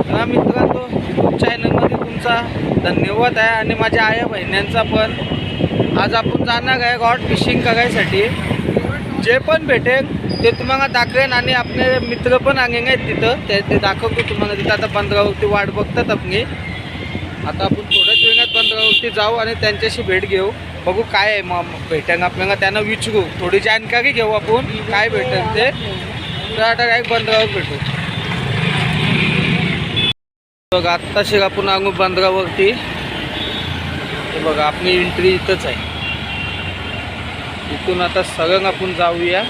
हा मित्रांनो, यूट्यूब चॅनलमध्ये तुमचा धन्यवाद आहे आणि माझ्या आया बहिण्यांचा पण. आज आपण जाणार आहे रॉड फिशिंग करायसाठी. जे पण भेटेल ते तुम्हाला दाखवेन आणि आपले मित्र पण आणले आहेत तिथं, ते दाखवतो तुम्हाला. तिथं आता बंदरावरती वाट बघतात आपली. आता आपण थोड्याच वेळात बंदरावरती जाऊ आणि त्यांच्याशी भेट घेऊ. बघू काय आहे मग भेटेल आपल्याला, त्यांना विचारू, थोडी जानकारी घेऊ आपण काय भेटेल ते. तर आता काय बंदरावर भेटू. बघा आत्ताशी आपण आणू बंदरावरती. हे बघा आपली एंट्री इथंच आहे. इथून आता सरळ आपण जाऊया.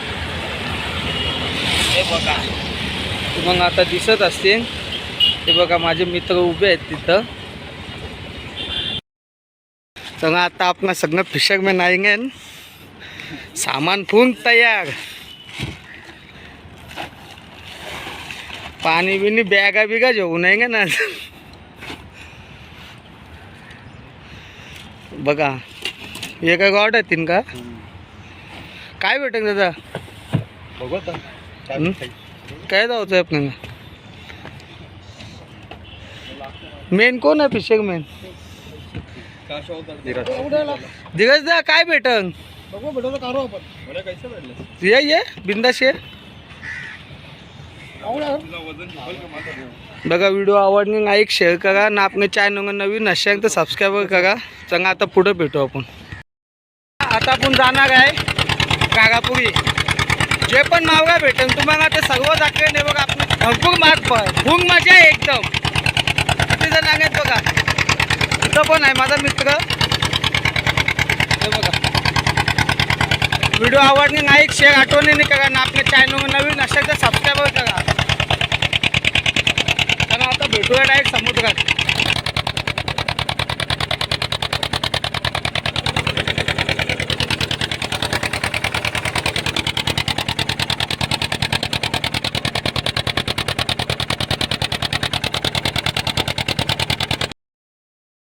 हे बघा तुम्हाला आता दिसत असतील. हे बघा माझे मित्र उभे आहेत तिथं. तर आता आपण सगळं फिशरमॅन आएंगे. सामान फुल तयार. पाणी बिनी बॅगा बिगा घेऊन आहे ना. बघा हे काय गॉड आहेत का? काय भेटेल दादा? बघू आता काय जायचं आहे आपल्याला? मेन कोण आहे फिशर मॅन? धीरज दा काय भेटन? बघू भेटलं काढू आपण. मला कैसे भेटलं? ये बिंदास ये. बघा व्हिडिओ आवडणे लाईक शेअर करा ना. आपले चॅनल नवीन असेल तर सबस्क्राईब करा. चला आता पुढे भेटू आपण. आता आपण जाणार आहे कागापुरी. जे पण मावगा भेटेल तुम्हाला ते सर्व दाखवेन. हे बघा आपण भरपूर मार्ग फुल मजा आहे एकदम. किती जण आहेत बघा. इथं पण आहे माझा मित्र. हे बघा व्हिडिओ आवडणे लाईक शेअर आठवणीने करा ना. आपल्या चॅनल नवीन असेल तर सबस्क्राईब करा. कारण आता भेटूया डायरेक्ट समुद्रात.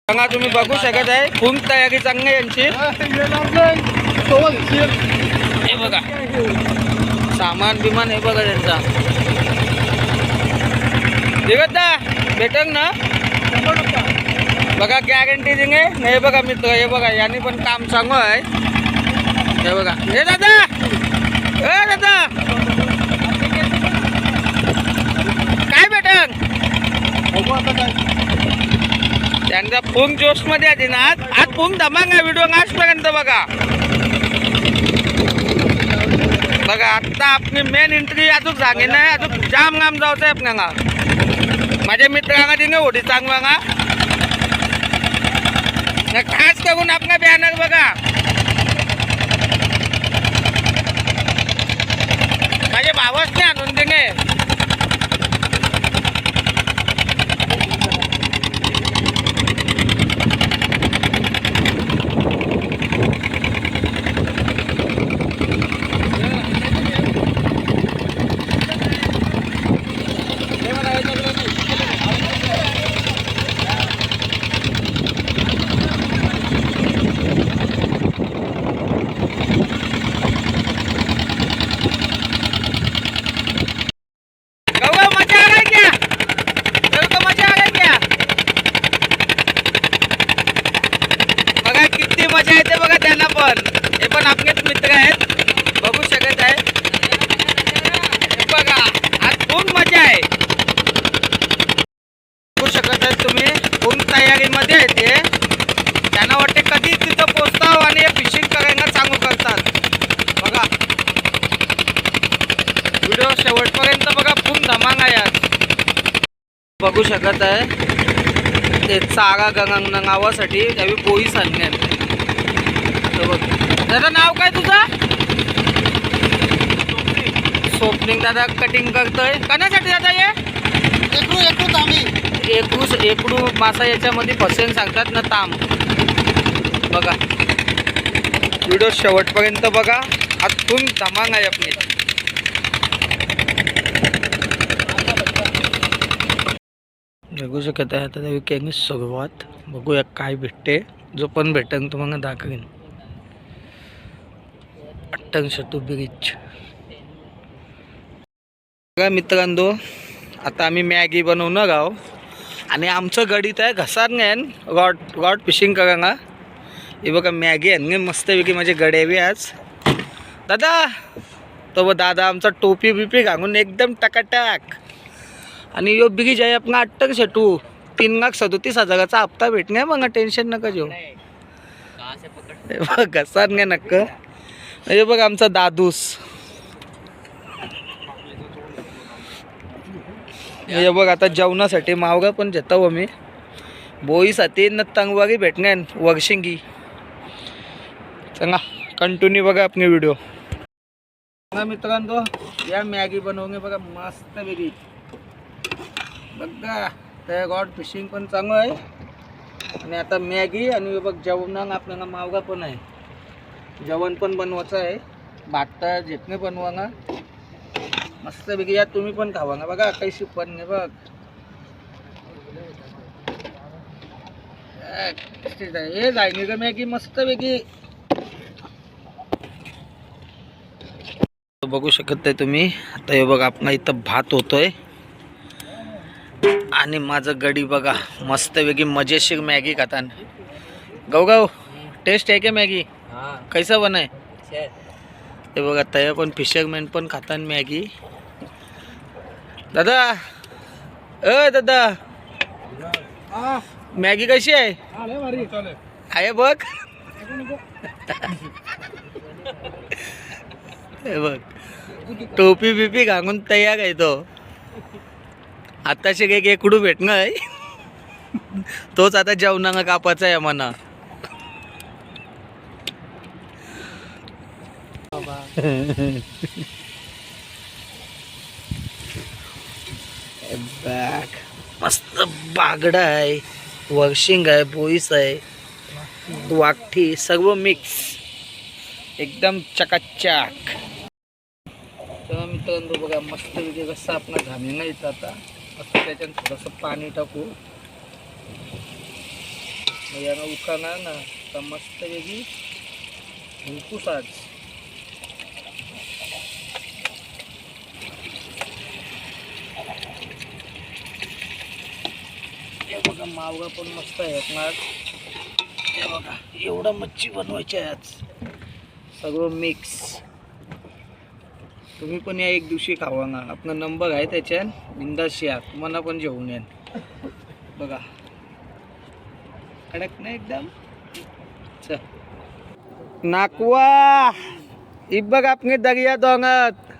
सांगा तुम्ही बघू शकत आहे फुल तयारी चांगली यांची. हे बघा सामान बिमान हे बघा त्यांचा. दिगदा भेटेल ना? बघा गॅरंटी दिंगे. हे बघा मित्र, हे बघा यांनी पण काम चांगलं आहे. हे बघा हे दादा, हे दादा काय भेटेल? त्यांचा फुल जोश मध्ये आहे ना. आज फुल धमाल आहे व्हिडिओ आजपर्यंत. बघा बघा आता आपली मेन एंट्री अजून सांगे नाही. अजून जाम लांब जायचं आहे आपल्याला. माझ्या मित्रांना दिने होती चांगला खास करून आपला बॅनर बघा. माझे भावच नाही आणून दिने. मजा येते बघा त्यांना पण. हे पण आपलेच मित्र आहेत. बघू शकत आहे. बघा आज खूप मजा आहे. बघू शकत आहे तुम्ही फुल तयारीमध्ये आहे ते. त्यांना वाटते कधी तिथं पोचताव आणि हे फिशिंग करायला चालू करतात. बघा व्हिडिओ शेवटपर्यंत बघा. फुल धमाल आहे आज. बघू शकत आहे ते चारा गंगा नावासाठी त्यावेळी पोळी आणण्यात. दादा नाव काय तुझं? स्वप्निंग दादा कटिंग करतोय. कशासाठी दादा हे? एकडू मासा याच्यामध्ये फसेन सांगतात ना ताम. बघा व्हिडिओ शेवटपर्यंत बघा. आज फुल धमाल आहे आपली. बघू शकत आहे. आता केली सुरुवात. बघूया काय भेटते. जो पण भेटेल तुम्हाला दाखवेन. अट्टंशतू ब्रिज. बघा मित्रांनो आता आम्ही मॅगी बनवणार आहोत. आणि आमचं गडीत आहे घसार घेन गॉड फिशिंग करा. हे बघा मॅगी आहे मस्तपैकी माझे गड्यावी आज दादा. तो बघ दादा आमचा टोपी बिपी घालून एकदम टकाटक. आणि यो बिगी जाय आपण 8 3,37,000चा हप्ता भेटणे मग टेन्शन नका घेऊ. हे बघ घसार घे नक्क. हे बघ आमचा दादूस. हे बघ आता जेवणासाठी मावगा पण घेतो आम्ही. बोईसाठी न तंगवागी भेटणे वर्शिंगी. चला कंटिन्यू बघा आपली व्हिडिओ. मित्रांनो या मॅगी बनवणे बघा मस्त वेगळी बघा. त्या गॉड फिशिंग पण चांगलं आहे. आणि आता मॅगी आणि बघ जेवणात आपल्याला मावगा पण आहे. जेवण पण बनवायचं आहे. भात झेटणे बनवा ना मस्त वेगळी. या तुम्ही पण खावा ना बघा कैशी पण नाही बघ. हे जायनी का मॅगी मस्त वेगळी. बघू शकत आहे तुम्ही. आता हे बघा आपण इथं भात होतोय आणि माझं गडी बघा मस्त वेगळी मजेशीर मॅगी खातान. गाव टेस्ट आहे का मॅगी कैसा बनाय. हे बघा तया पण फिशरमॅन पण खातान मॅगी. दादा दादा मॅगी कशी आहे. आहे बघ. हे बघ टोपी बिपी घालून तयार आहे तो. आताशे काही एकडू भेटणं आहे. तोच आता जेवणाला कापाचा आहे म्हणा. बॅग मस्त बागडा आहे वर्शिंग आहे बोईस आहे वाकठी सर्व मिक्स एकदम चकाचक. तर मित्रांनो बघा मस्त वेगळी कसं आपला घामेला येतं. आता मस्त त्याच्यात थोडंसं पाणी टाकू यानं उखाणार ना तर मस्त वेगळी भुलकूस आज. हे बघा मावगा पण मस्त आहे आपला. हे बघा एवढं मच्छी बनवायची आहे आज सगळं मिक्स. तुम्ही पण या एक दिवशी खावा ना. आपला नंबर आहे त्याच्यात बिंदास या तुम्हाला पण जेवून येईल. बघा कडक नाही एकदम. नाकवा ही बघ आपली दर्या डोंगरात.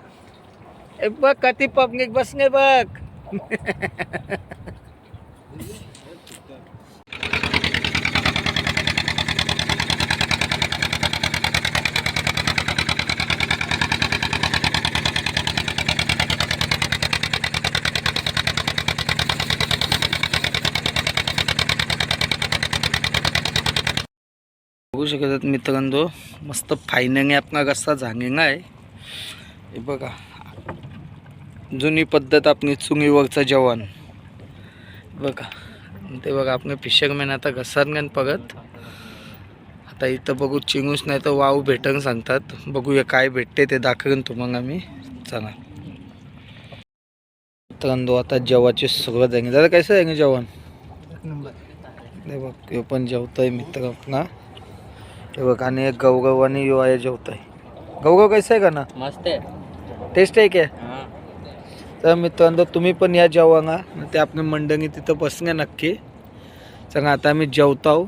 हे बघ कधी पब्लिक बसणे बघ. बघू शकतात मित्रांनो मस्त फायनली आपला रस्ता झांगेंगा आहे. हे बघा जुनी पद्धत आपली चुंगीवरचं जेवण बघा. ते बघा आपले फिशरमॅन आता घसरण्यान परत. आता इथं बघू चिंगूस नाही तर वाव भेटून सांगतात. बघूया काय भेटते ते दाखवेन तुम्हाला मी. चला मित्रांनो आता जेवायची सुरुवात आहे. दादा कसं आहे जेवण. हे बघ हे पण जेवतोय मित्र आपला. हे बघ आणि एक गवगव आणि यो आहे जेवतोय. गवगव कसं आहे का ना मस्त आहे टेस्ट आहे क्या. तर मित्रांनो तुम्ही पण या जेवणा ते आपल्या मंडळी तिथं बसणे नक्की. चला आता आम्ही जेवतो.